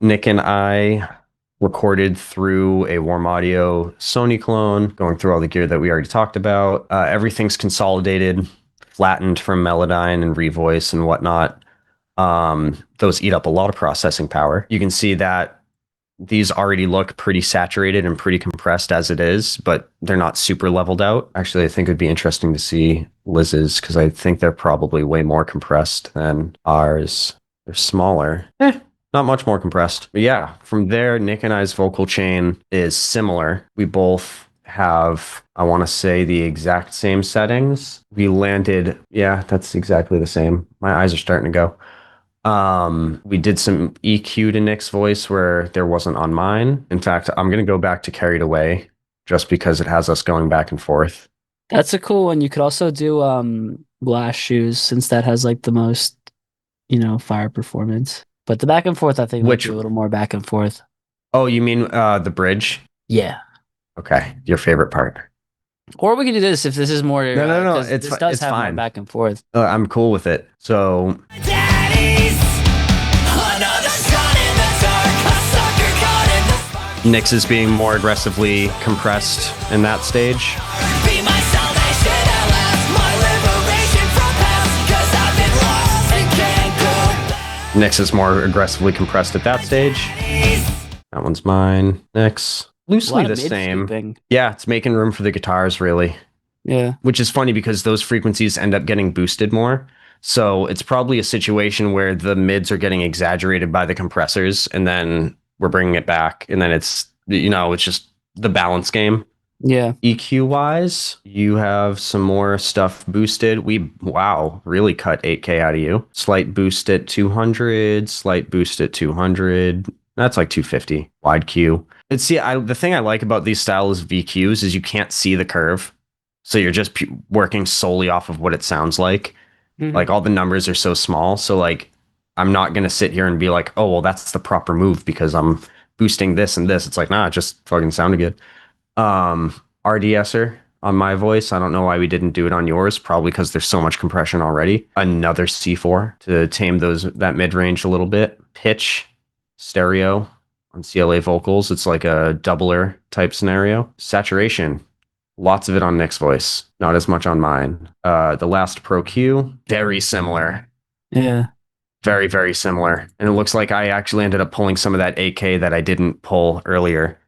Nick and I recorded through a Warm Audio Sony clone, going through all the gear that we already talked about. Everything's consolidated, flattened from Melodyne and Revoice and whatnot. Those eat up a lot of processing power. You can see that these already look pretty saturated and pretty compressed as it is, but they're not super leveled out. Actually, I think it'd be interesting to see Liz's because I think they're probably way more compressed than ours. They're smaller. Not much more compressed. But yeah, from there, Nick and I's vocal chain is similar. We both have, I want to say, the exact same settings. We landed, yeah, that's exactly the same. My eyes are starting to go. We did some EQ to Nick's voice where there wasn't on mine. In fact, I'm gonna go back to Carried Away just because it has us going back and forth. That's a cool one. You could also do Glass Shoes since that has like the most, fire performance. But the back and forth I think might Which, be a little more back and forth. oh, you mean the bridge? Yeah. Okay, your favorite part. Or we could do this if this is more No, no, no, because this does it's have more fine. back and forth. I'm cool with it. So Nick's is being more aggressively compressed in that stage. Nick's is more aggressively compressed at that stage. That one's mine. Nick's A loosely lot the of mid same. scooping. Yeah, it's making room for the guitars, really. Yeah. Which is funny because those frequencies end up getting boosted more. So it's probably a situation where the mids are getting exaggerated by the compressors, and then we're bringing it back, and then it's just the balance game. Yeah. EQ wise, you have some more stuff boosted. Wow, really cut 8K out of you. Slight boost at 200, slight boost at 200. That's like 250 wide Q. And see, the thing I like about these styles of VQs is you can't see the curve. So you're just working solely off of what it sounds like. Mhm. Like all the numbers are so small. So like, I'm not going to sit here and be like, oh, well, that's the proper move because I'm boosting this and this. It's like, nah, it just fucking sounded good. RDSer on my voice. I don't know why we didn't do it on yours. Probably because there's so much compression already. Another C4 to tame that mid range a little bit. Pitch, stereo on CLA vocals. It's like a doubler type scenario. Saturation, lots of it on Nick's voice, not as much on mine. The last Pro Q, very similar. Yeah. Very, very similar. And it looks like I actually ended up pulling some of that 8K that I didn't pull earlier.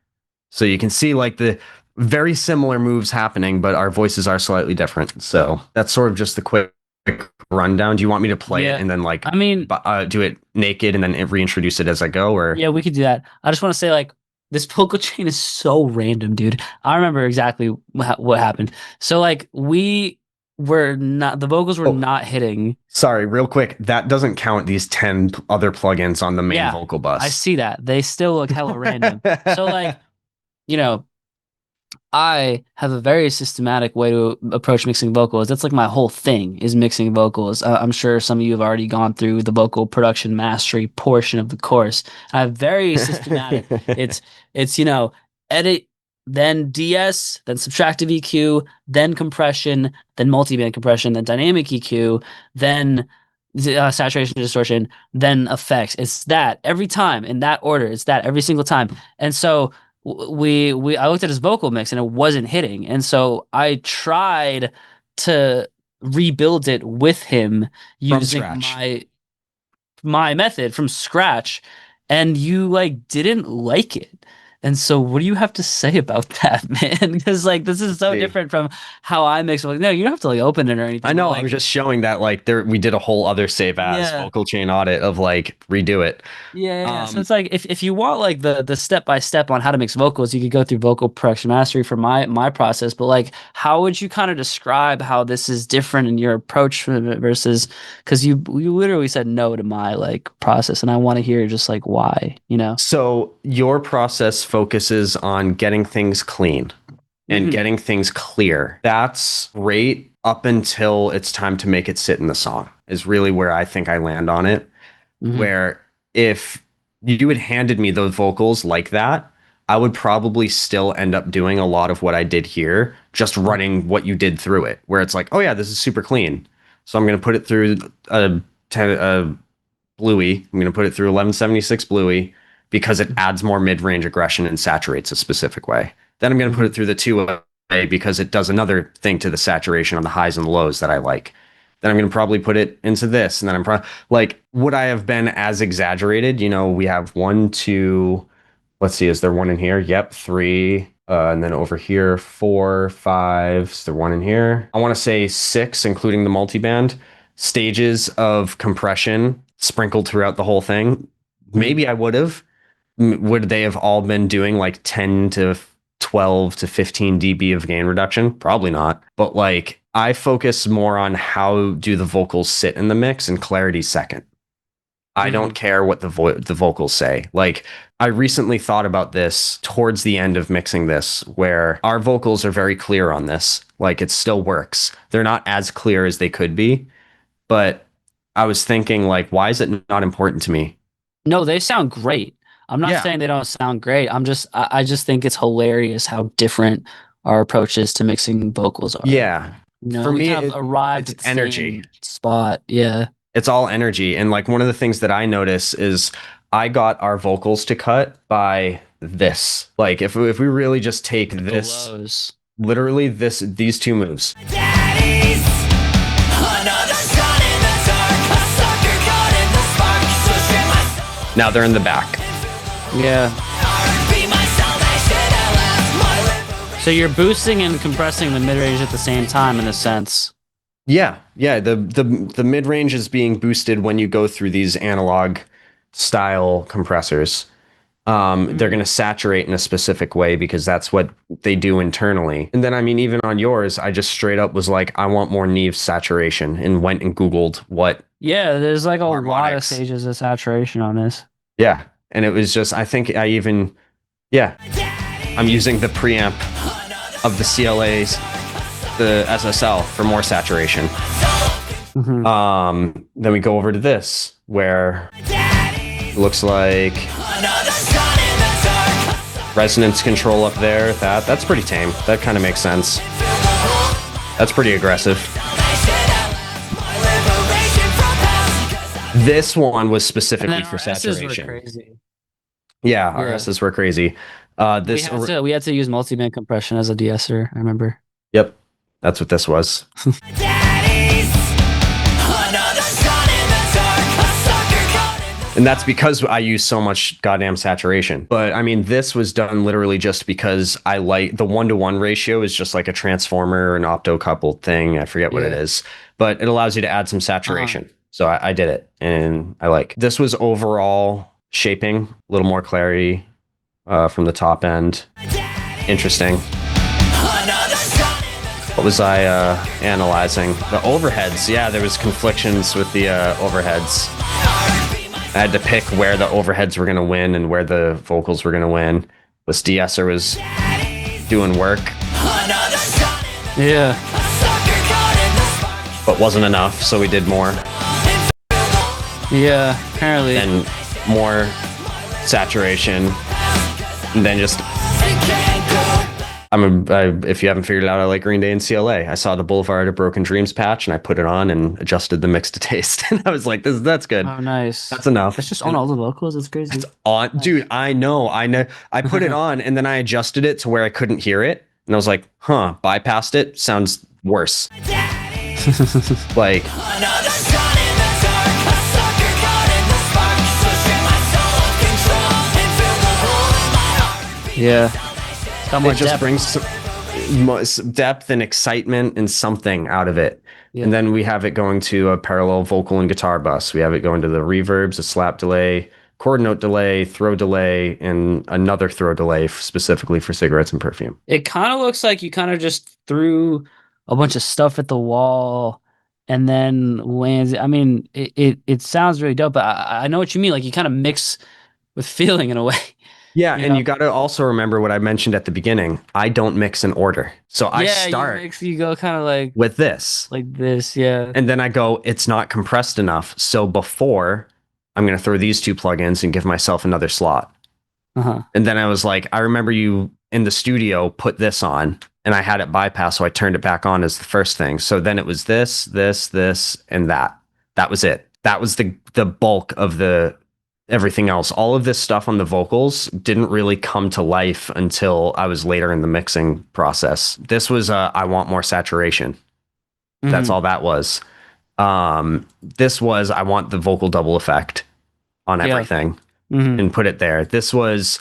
So you can see like the very similar moves happening, but our voices are slightly different. So that's sort of just the quick rundown. Do you want me to play it Yeah. and then like I mean, do it naked and then reintroduce it as I go? Or yeah, we could do that. I just want to say like this vocal chain is so random, dude. I remember exactly what happened. So like we were not the vocals were oh, not hitting. sorry, real quick, that doesn't count these 10 other plugins on the main Yeah, vocal I bus. see that. They still look hella random. So like, you know, I have a very systematic way to approach mixing vocals. That's like my whole thing is mixing vocals. I'm sure some of you have already gone through the vocal production mastery portion of the course. I have very systematic. It's edit, then DS, then subtractive EQ, then compression, then multiband compression, then dynamic EQ, then saturation distortion, then effects. It's that every time in that order. It's that every single time. And so we I looked at his vocal mix and it wasn't hitting. And so I tried to rebuild it with him From using scratch. my method from scratch, and you like didn't like it. And so what do you have to say about that, man? Because like this is so See. different from how I mix. Like, no, you don't have to like open it or I anything, but know, I'm like just showing that like we did a whole other save as yeah. vocal chain audit of like redo it. Yeah. So Um it's like if you want like the step by step on how to mix vocals, you could go through vocal production mastery for my process. But like, how would you kind of describe how this is different in your approach from it versus because you literally said no to my like process, and I want to hear just like why, you know? So your process focuses on getting things clean and Hmm. getting things clear. That's great up until it's time to make it sit in the song, is really where I think I land on it. Hmm. Where if you had handed me those vocals like that, I would probably still end up doing a lot of what I did here, just running what you did through it, where it's like, oh yeah, this is super clean. So I'm going to put it through a Bluey. I'm going to put it through 1176 Bluey, because it adds more mid-range aggression and saturates a specific way. Then I'm going to put Mhm. it through the two-way because it does another thing to the saturation on the highs and the lows that I like. Then I'm going to probably put it into this, and then I'm probably like, would I have been as exaggerated? You know, we have one, two. Let's see, is there one in here? Yep, three. And then over here, four, five. Is there one in here? I want to say six, including the multiband stages of compression sprinkled throughout the whole thing. Mhm. Maybe I would have. Would they have all been doing like 10 to 12 to 15 dB of gain reduction? Probably not. But like, I focus more on how do the vocals sit in the mix and clarity second. I don't Mhm. care what the vocals say. Like I recently thought about this towards the end of mixing this, where our vocals are very clear on this. Like it still works. They're not as clear as they could be, but I was thinking like, why is it not important to me? No, they sound great. I'm not Yeah, saying they don't sound great. I just think it's hilarious how different our approaches to mixing vocals are. yeah. You know, For and we me, kind of arrived it's at the energy. same spot. Yeah. It's all energy. And like one of the things that I notice is I got our vocals to cut by this. Like if we really just take The this, lows. literally these two moves. Daddies, another shot in the dark, a sucker caught in the spark, so share my soul. Now they're in the back. Yeah. Be my salvation at last, my liberation. So you're boosting and compressing the mid range at the same time in a sense. Yeah, yeah. The mid range is being boosted when you go through these analog style compressors. They're going to saturate in a specific way because that's what they do internally. And then, I mean, even on yours, I just straight up was like, I want more Neve saturation and went and Googled what Yeah, there's like a lot of harmonics. stages of saturation on this. Yeah. And it was just, I think I even, yeah, I'm using the preamp of the CLAs, the SSL for more saturation. Mhm. Then we go over to this where it looks like Another shot in the dark, resonance control up there. That's pretty tame. That kind of makes sense. That's pretty aggressive. salvation at last, my liberation from past. This one was And specifically then for our S's were saturation. crazy. Yeah, our Yeah. S's were crazy. This, We had to use multiband compression as a de-esser, I remember. yep, that's what this was. Daddies, another shot in the dark, a sucker caught in the And that's because I use so much goddamn saturation. But I mean, this was done literally just because I like the 1-to-1 ratio is just like a transformer or an optocoupled thing. I forget what it Yeah. is, but it allows you to add some saturation. So I did it and I like this was overall shaping, a little more clarity from the top end. Interesting. another shot in the What was I analyzing? The overheads. Yeah, there was conflictions with the overheads. I had to pick where the overheads were going to win and where the vocals were going to win. This de-esser was doing work, another shot in Yeah. the sucker caught in the spark. but wasn't enough, so we did more. Yeah. Apparently. And more saturation. And then just, if you haven't figured it out, I like Green Day and CLA. I saw the Boulevard of Broken Dreams patch and I put it on and adjusted the mix to taste. And I was like, that's good. Oh, nice. That's enough. It's just on all the vocals. It's crazy. On, dude, I know. I put it on and then I adjusted it to where I couldn't hear it. And I was like, bypassed it. Sounds worse. Like, Another shot in the dark, a sucker caught in the spark, so share my soul of control and fill the hole in my heart. Yeah. Got more it just depth. brings some depth and excitement and something out of it. Yeah. And then we have it going to a parallel vocal and guitar bus. We have it going to the reverbs, a slap delay, chord note delay, throw delay, and another throw delay specifically for cigarettes and perfume. It kind of looks like you kind of just threw a bunch of stuff at the wall and then lands. I mean, it sounds really dope, but I know what you mean. Like you kind of mix with feeling in a way. Yeah, You and know? you got to also remember what I mentioned at the beginning. I don't mix in order. So I Yeah, start you go kind of with this. like this. Yeah. And then I go, it's not compressed enough. So before, I'm going to throw these two plugins and give myself another slot. Uh-huh. And then I was like, I remember you in the studio put this on and I had it bypass. So I turned it back on as the first thing. So then it was this, and that. That was it. That was the bulk of the everything else. All of this stuff on the vocals didn't really come to life until I was later in the mixing process. This was I want more saturation. That's Hmm. all that was. This was I want the vocal double effect on Yeah. everything Hmm. and put it there. This was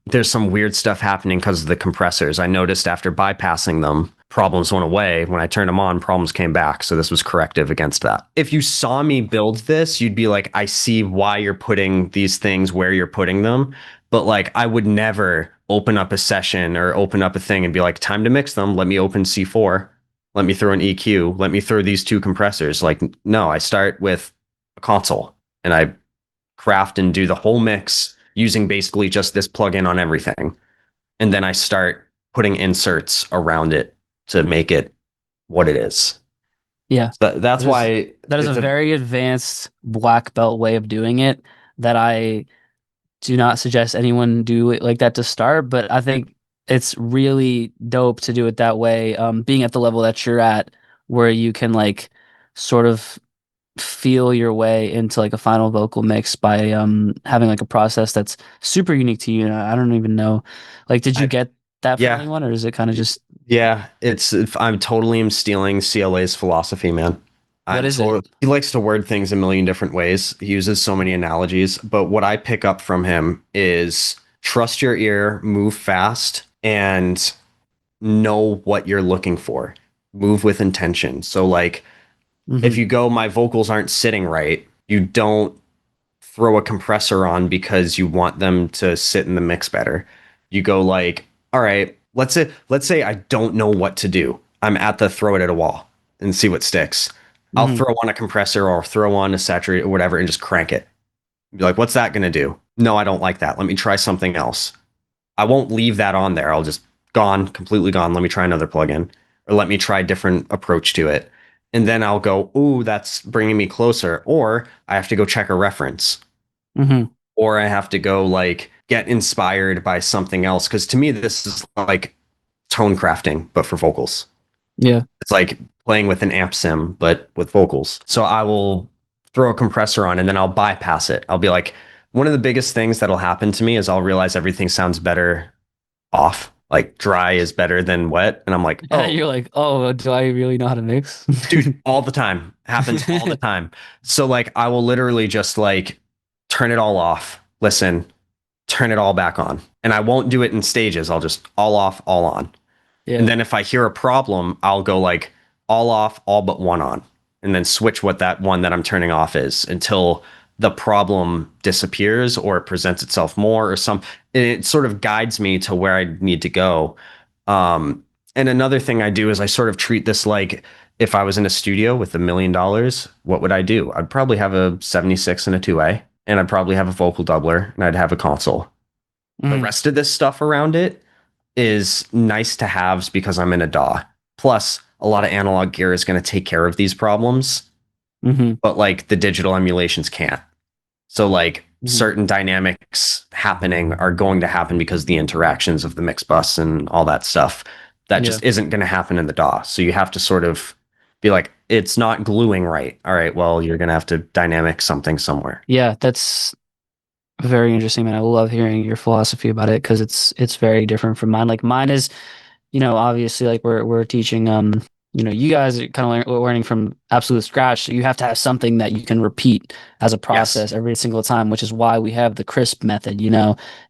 there's some weird stuff happening because of the compressors. I noticed after bypassing them, problems went away. When I turned them on, problems came back. So this was corrective against that. If you saw me build this, you'd be like, I see why you're putting these things where you're putting them. But like, I would never open up a session or open up a thing and be like, time to mix them. Let me open C4. Let me throw an EQ. Let me throw these two compressors. Like, no, I start with a console and I craft and do the whole mix using basically just this plugin on everything. And then I start putting inserts around it to make it what it is. Yeah. So that's That is why that is a it's a very advanced black belt way of doing it that I do not suggest anyone do it like that to start, but I think it's really dope to do it that way. Being at the level that you're at, where you can like sort of feel your way into like a final vocal mix by having like a process that's super unique to you. And I don't even know, like, did you I, get that from yeah. anyone, or is it kind of just Yeah, it's I'm totally am stealing CLA's philosophy, man. what I'm is it? totally he likes to word things a million different ways. He uses so many analogies, but what I pick up from him is trust your ear, move fast, and know what you're looking for. Move with intention. So like if Hmm. you go, my vocals aren't sitting right, you don't throw a compressor on because you want them to sit in the mix better. You go like, all right, let's say I don't know what to do. I'm at the throw it at a wall and see what sticks. I'll Hmm. throw on a compressor or throw on a saturate or whatever and just crank it. Be like, what's that gonna do? No, I don't like that. Let me try something else. I won't leave that on there. I'll just gone, completely gone. Let me try another plugin or let me try a different approach to it. And then I'll go, ooh, that's bringing me closer. Or I have to go check a reference Hmm. or I have to go like get inspired by something else. Cause to me, this is like tone crafting, but for vocals. Yeah. It's like playing with an amp sim, but with vocals. So I will throw a compressor on and then I'll bypass it. I'll be like, one of the biggest things that'll happen to me is I'll realize everything sounds better off. Like dry is better than wet. And I'm like, oh, You're like, oh, do I really know how to mix? dude, all the time. Happens all the time. So like I will literally just like turn it all off, listen, turn it all back on. And I won't do it in stages. I'll just all off, all on. And Yeah. then if I hear a problem, I'll go like all off, all but one on, and then switch what that one that I'm turning off is until the problem disappears or it presents itself more or some. It sort of guides me to where I need to go. Um, and another thing I do is I sort of treat this like if I was in a studio with $1 million, what would I do? I'd probably have a 76 and a 2A, and I'd probably have a vocal doubler, and I'd have a console. The Hmm. rest of this stuff around it is nice to haves because I'm in a DAW. Plus, a lot of analog gear is going to take care of these problems, Hmm. but like the digital emulations can't. So like Hmm. certain dynamics happening are going to happen because the interactions of the mix bus and all that stuff that Yeah. just isn't going to happen in the DAW. So you have to sort of be like, it's not gluing right. All right, well, you're going to have to dynamic something somewhere. Yeah, that's very interesting, man. I love hearing your philosophy about it because it's very different from mine. Like mine is, obviously like we're teaching you guys are kind of learning from absolute scratch. So you have to have something that you can repeat as a Yes. process every single time, which is why we have the crisp method.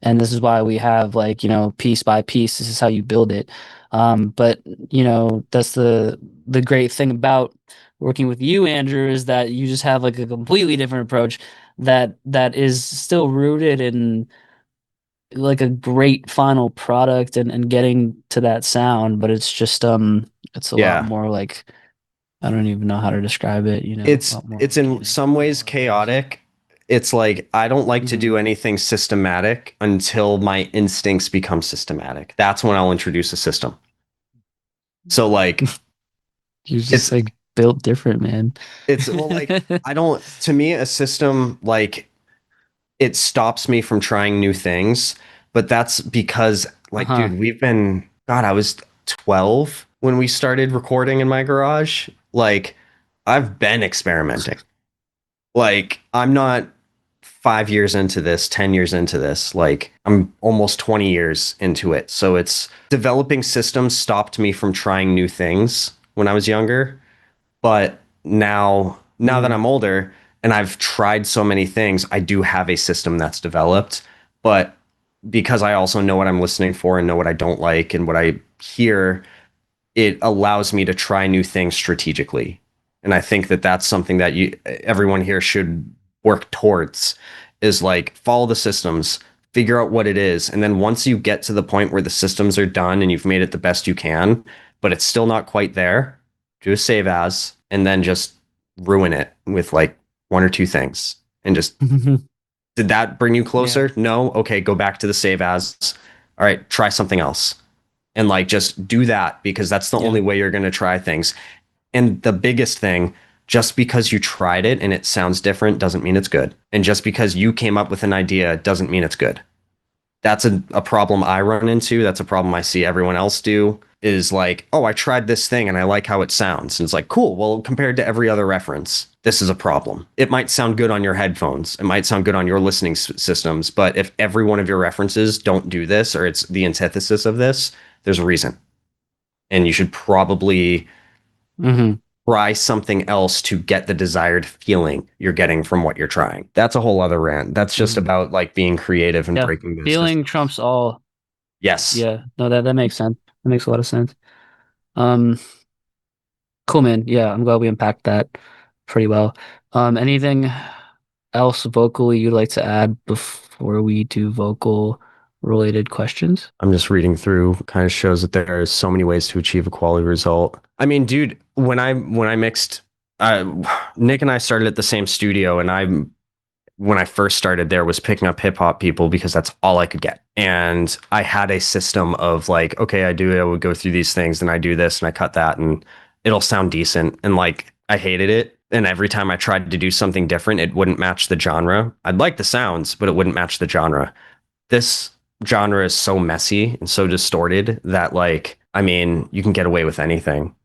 And this is why we have like, piece by piece, this is how you build it. But that's the great thing about working with you, Andrew, is that you just have like a completely different approach that is still rooted in like a great final product and getting to that sound, but it's just it's a lot Yeah. more like I don't even know how to describe it, a it's lot more it's in organic, some a lot ways more organic. chaotic. It's like I don't like to Hmm. do anything systematic until my instincts become systematic. That's when I'll introduce a system. So like You're just it's like built different, man. it's well like I don't to me a system like it stops me from trying new things, but that's because like Uh-huh. dude, we've been God, I was 12 when we started recording in my garage. Like I've been experimenting. Like I'm not 5 years into this, 10 years into this. Like I'm almost 20 years into it. So it's developing systems stopped me from trying new things when I was younger. But now that Mhm. I'm older and I've tried so many things, I do have a system that's developed. But because I also know what I'm listening for and know what I don't like and what I hear, it allows me to try new things strategically. And I think that that's something that everyone here should work towards is like follow the systems, figure out what it is, and then once you get to the point where the systems are done and you've made it the best you can, but it's still not quite there, do a save as and then just ruin it with like one or two things and just did that bring you Yeah. closer? No. Okay, go back to the save as. All right, try something else and like just do that because that's the Yeah. only way you're going to try things. And the biggest thing, just because you tried it and it sounds different doesn't mean it's good. And just because you came up with an idea doesn't mean it's good. That's a problem I run into. That's a problem I see everyone else do is like, oh, I tried this thing and I like how it sounds. And it's like, cool. Well, compared to every other reference, this is a problem. It might sound good on your headphones. It might sound good on your listening systems. But if every one of your references don't do this or it's the antithesis of this, there's a reason. And you should probably Hmm. try something else to get the desired feeling you're getting from what you're trying. That's a whole other rant. That's just Hmm. about like being creative and Yeah. breaking those Feeling systems. trumps all. Yes. Yeah. No, that makes sense. That makes a lot of sense. Um, cool, man. Yeah, I'm glad we unpacked that pretty well. Anything else vocally you'd like to add before we do vocal related questions? I'm just reading through kind of shows that there are so many ways to achieve a quality result. I mean, dude, when I mixed uh, Nick and I started at the same studio and I when I first started there was picking up hip hop people because that's all I could get. And I had a system of like, okay, I would go through these things and I do this and I cut that and it'll sound decent. And like, I hated it. And every time I tried to do something different, it wouldn't match the genre. I'd like the sounds, but it wouldn't match the genre. This genre is so messy and so distorted that like, I mean, you can get away with anything.